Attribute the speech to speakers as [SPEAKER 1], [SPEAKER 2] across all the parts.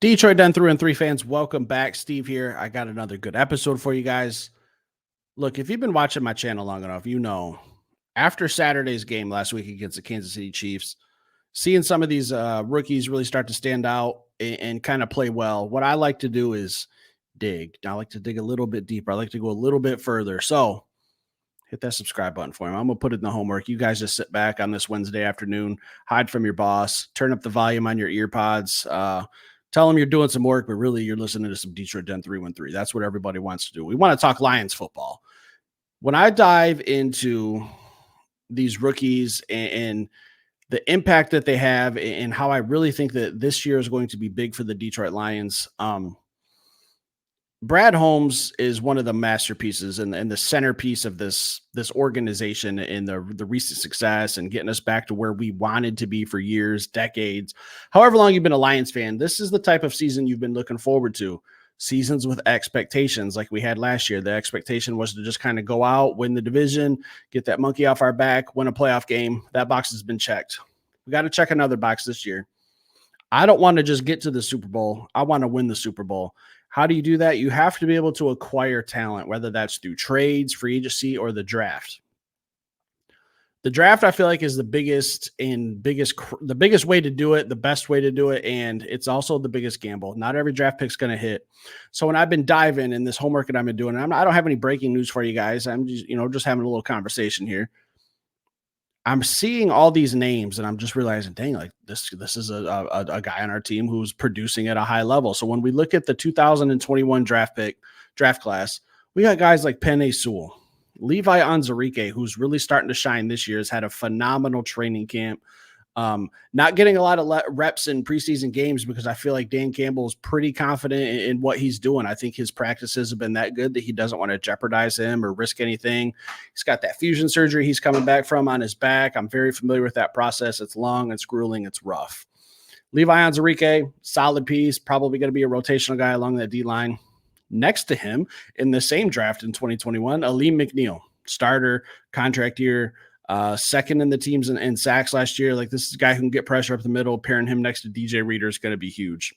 [SPEAKER 1] Detroit Den Through and Three fans, welcome back. Steve here. I got another good episode for you guys. Look, if you've been watching my channel long enough, you know after Saturday's game last week against the Kansas City Chiefs, seeing some of these rookies really start to stand out and kind of play well, what I like to do is dig. I like to dig a little bit deeper. I like to go a little bit further. So hit that subscribe button for me. I'm going to put it in the homework. You guys just sit back on this Wednesday afternoon, hide from your boss, turn up the volume on your ear pods, tell them you're doing some work, but really you're listening to some Detroit Den 313. That's what everybody wants to do. We want to talk Lions football. When I dive into these rookies and the impact that they have and how I really think that this year is going to be big for the Detroit Lions, Brad Holmes is one of the masterpieces and the centerpiece of this organization and the recent success and getting us back to where we wanted to be for years, decades, however long you've been a Lions fan. This is the type of season you've been looking forward to. Seasons with expectations like we had last year. The expectation was to just kind of go out, win the division, get that monkey off our back, win a playoff game. That box has been checked. We got to check another box this year. I don't want to just get to the Super Bowl. I want to win the Super Bowl. How do you do that? You have to be able to acquire talent, whether that's through trades, free agency, or the draft. The draft, I feel like, is the biggest way to do it, the best way to do it, and it's also the biggest gamble. Not every draft pick's going to hit. So when I've been diving in this homework that I've been doing, I don't have any breaking news for you guys. I'm just having a little conversation here. I'm seeing all these names and I'm just realizing, dang, like this is a guy on our team who's producing at a high level. So when we look at the 2021 draft class, we got guys like Penei Sewell, Levi Onwuzurike, who's really starting to shine this year, has had a phenomenal training camp. Not getting a lot of reps in preseason games because I feel like Dan Campbell is pretty confident in what he's doing. I think his practices have been that good that he doesn't want to jeopardize him or risk anything. He's got that fusion surgery he's coming back from on his back. I'm very familiar with that process. It's long, it's grueling, it's rough. Levi Onwuzurike, solid piece, probably going to be a rotational guy along that D-line. Next to him in the same draft in 2021, Aleem McNeil, starter, contract year, second in the teams in sacks last year. Like, this is a guy who can get pressure up the middle. Pairing him next to DJ Reader is going to be huge.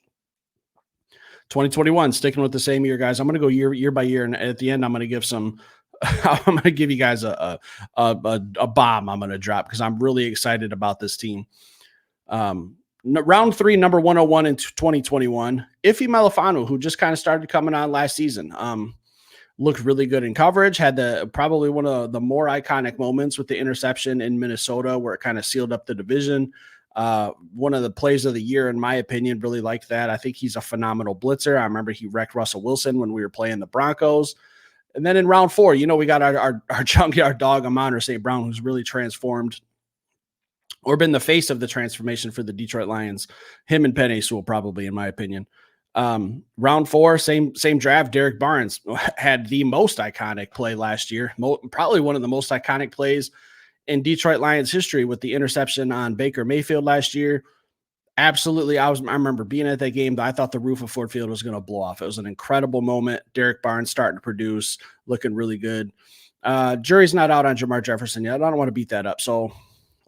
[SPEAKER 1] 2021, sticking with the same year, guys. I'm going to go year by year, and at the end, I'm going to give some. I'm going to give you guys a bomb. I'm going to drop because I'm really excited about this team. Round 3, number 101 in 2021. Ife Melifonwu, who just kind of started coming on last season. Looked really good in coverage, had probably one of the more iconic moments with the interception in Minnesota where it kind of sealed up the division. One of the plays of the year, in my opinion, really liked that. I think he's a phenomenal blitzer. I remember he wrecked Russell Wilson when we were playing the Broncos. And then in round 4, we got our junkyard dog, Amon-Ra St. Brown, who's really transformed or been the face of the transformation for the Detroit Lions. Him and Penei Sewell, probably, in my opinion. Round 4, same draft. Derek Barnes had the most iconic play last year, probably one of the most iconic plays in Detroit Lions history with the interception on Baker Mayfield last year. Absolutely. I remember being at that game. I thought the roof of Ford Field was going to blow off. It was an incredible moment. Derek Barnes starting to produce, looking really good. Jury's not out on Jamar Jefferson yet. I don't want to beat that up. So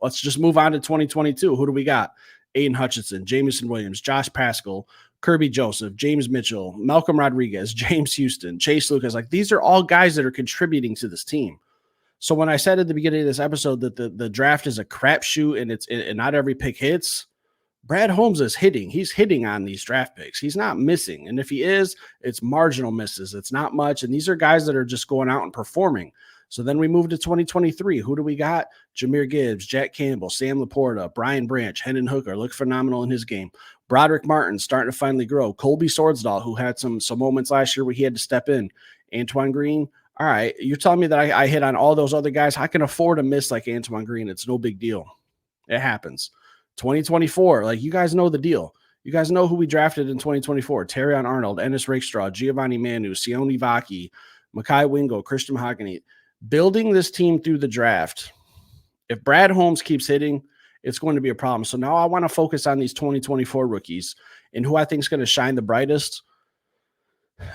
[SPEAKER 1] let's just move on to 2022. Who do we got? Aiden Hutchinson, Jamison Williams, Josh Paschal, Kirby Joseph, James Mitchell, Malcolm Rodriguez, James Houston, Chase Lucas. Like, these are all guys that are contributing to this team. So when I said at the beginning of this episode that the draft is a crapshoot and not every pick hits, Brad Holmes is hitting. He's hitting on these draft picks. He's not missing. And if he is, it's marginal misses. It's not much. And these are guys that are just going out and performing. So then we move to 2023. Who do we got? Jahmyr Gibbs, Jack Campbell, Sam Laporta, Brian Branch, Hendon Hooker looked phenomenal in his game. Broderick Martin starting to finally grow. Colby Swordsdahl, who had some moments last year where he had to step in. Antoine Green. All right, you're telling me that I hit on all those other guys. I can afford to miss like Antoine Green. It's no big deal. It happens. 2024, like, you guys know the deal. You guys know who we drafted in 2024. Terrion Arnold, Ennis Rakestraw, Giovanni Manu, Sione Vaki, Mekhi Wingo, Christian Mahogany. Building this team through the draft. If Brad Holmes keeps hitting it's going to be a problem. So now I want to focus on these 2024 rookies and who I think is going to shine the brightest.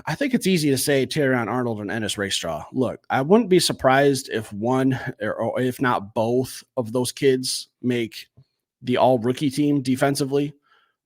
[SPEAKER 1] I think it's easy to say Terrion Arnold and Ennis Racestraw. Look, I wouldn't be surprised if one or if not both of those kids make the all rookie team defensively,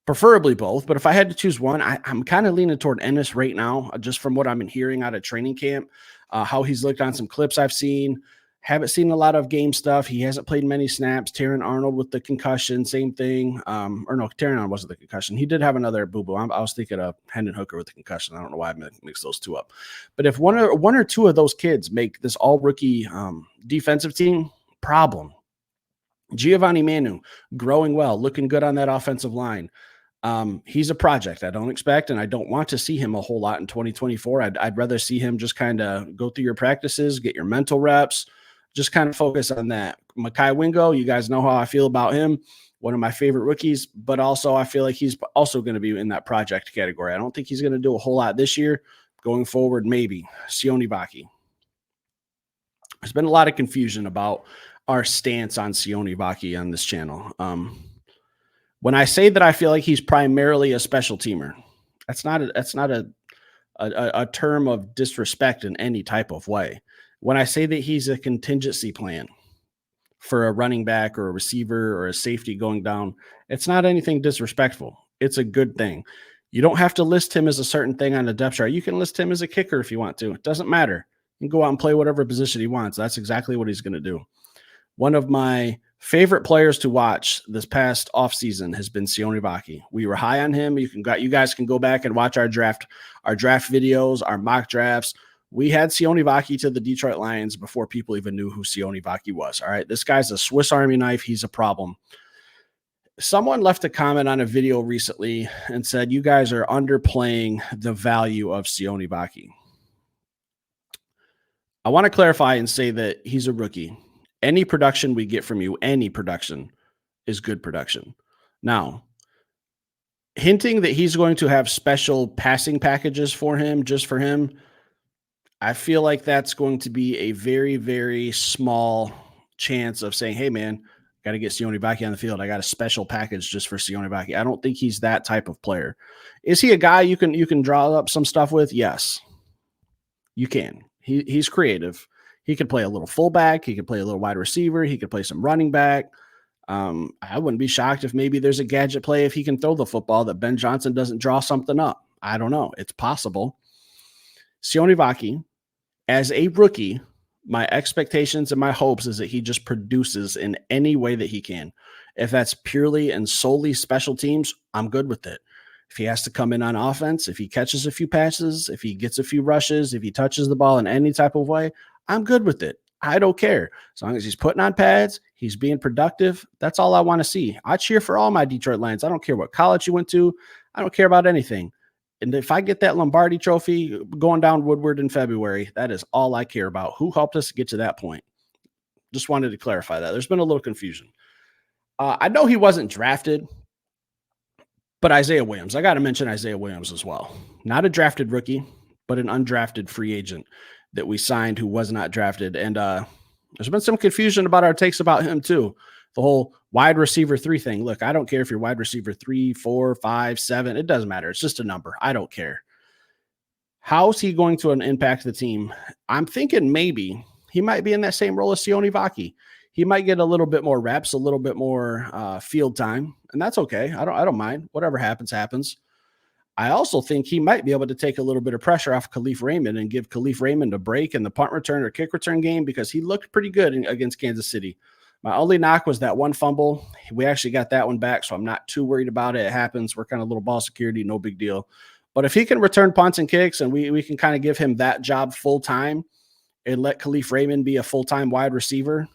[SPEAKER 1] preferably both. But if I had to choose one, I'm kind of leaning toward Ennis right now, just from what I'm hearing out of training camp, how he's looked on some clips I've seen. Haven't seen a lot of game stuff. He hasn't played many snaps. Terrion Arnold with the concussion, same thing. Or no, Terrion Arnold wasn't the concussion. He did have another boo-boo. I was thinking of Hendon Hooker with the concussion. I don't know why I mixed those two up. But if one or two of those kids make this all-rookie defensive team, problem. Giovanni Manu, growing well, looking good on that offensive line. He's a project. I don't expect, and I don't want to see him a whole lot in 2024. I'd rather see him just kind of go through your practices, get your mental reps, just kind of focus on that. Mekhi Wingo, you guys know how I feel about him. One of my favorite rookies, but also I feel like he's also going to be in that project category. I don't think he's going to do a whole lot this year. Going forward, maybe. Sione Vaki. There's been a lot of confusion about our stance on Sione Vaki on this channel. When I say that I feel like he's primarily a special teamer, that's not a term of disrespect in any type of way. When I say that he's a contingency plan for a running back or a receiver or a safety going down, it's not anything disrespectful. It's a good thing. You don't have to list him as a certain thing on the depth chart. You can list him as a kicker if you want to. It doesn't matter. You can go out and play whatever position he wants. That's exactly what he's going to do. One of my favorite players to watch this past offseason has been Sione Vaki. We were high on him. You guys can go back and watch our draft videos, our mock drafts. We had Sione Vaki to the Detroit Lions before people even knew who Sione Vaki was. All right. This guy's a Swiss Army knife. He's a problem. Someone left a comment on a video recently and said, you guys are underplaying the value of Sione Vaki. I want to clarify and say that he's a rookie. Any production we get from you, any production, is good production. Now, hinting that he's going to have special passing packages for him, just for him, I feel like that's going to be a very, very small chance of saying, hey, man, got to get Sione Vaki on the field. I got a special package just for Sione Vaki. I don't think he's that type of player. Is he a guy you can draw up some stuff with? Yes, you can. He's creative. He could play a little fullback. He could play a little wide receiver. He could play some running back. I wouldn't be shocked if maybe there's a gadget play if he can throw the football that Ben Johnson doesn't draw something up. I don't know. It's possible. Sione Vaki, as a rookie, my expectations and my hopes is that he just produces in any way that he can. If that's purely and solely special teams, I'm good with it. If he has to come in on offense, if he catches a few passes, if he gets a few rushes, if he touches the ball in any type of way, I'm good with it. I don't care. As long as he's putting on pads, he's being productive. That's all I want to see. I cheer for all my Detroit Lions. I don't care what college you went to. I don't care about anything. And if I get that Lombardi trophy going down Woodward in February, that is all I care about. Who helped us get to that point? Just wanted to clarify that. There's been a little confusion. I know he wasn't drafted, but Isaiah Williams. I got to mention Isaiah Williams as well. Not a drafted rookie, but an undrafted free agent that we signed who was not drafted. And there's been some confusion about our takes about him too. The whole wide receiver 3 thing. Look, I don't care if you're wide receiver 3, 4, 5, 7. It doesn't matter. It's just a number. I don't care. How's he going to impact the team? I'm thinking maybe he might be in that same role as Sione Vaki. He might get a little bit more reps, a little bit more field time, and that's okay. I don't mind. Whatever happens, happens. I also think he might be able to take a little bit of pressure off Khalif Raymond and give Khalif Raymond a break in the punt return or kick return game because he looked pretty good against Kansas City. My only knock was that one fumble. We actually got that one back, so I'm not too worried about it. It happens. We're kind of little ball security, no big deal. But if he can return punts and kicks and we can kind of give him that job full-time and let Khalif Raymond be a full-time wide receiver,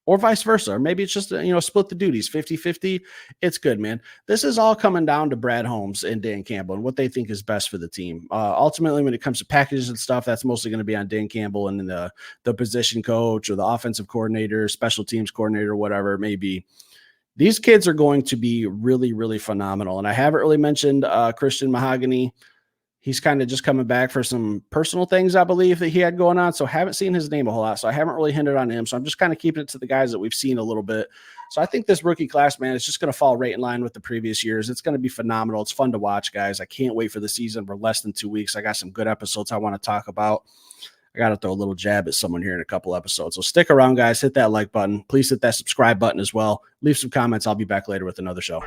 [SPEAKER 1] or vice versa, or maybe it's just, split the duties, 50-50. It's good, man. This is all coming down to Brad Holmes and Dan Campbell and what they think is best for the team. Ultimately, when it comes to packages and stuff, that's mostly going to be on Dan Campbell and the position coach or the offensive coordinator, special teams coordinator, whatever it may be. These kids are going to be really, really phenomenal. And I haven't really mentioned Christian Mahogany. He's kind of just coming back for some personal things, I believe, that he had going on. So haven't seen his name a whole lot. So I haven't really hinted on him. So I'm just kind of keeping it to the guys that we've seen a little bit. So I think this rookie class, man, is just going to fall right in line with the previous years. It's going to be phenomenal. It's fun to watch, guys. I can't wait for the season. We're less than 2 weeks. I got some good episodes I want to talk about. I got to throw a little jab at someone here in a couple episodes. So stick around, guys. Hit that like button. Please hit that subscribe button as well. Leave some comments. I'll be back later with another show.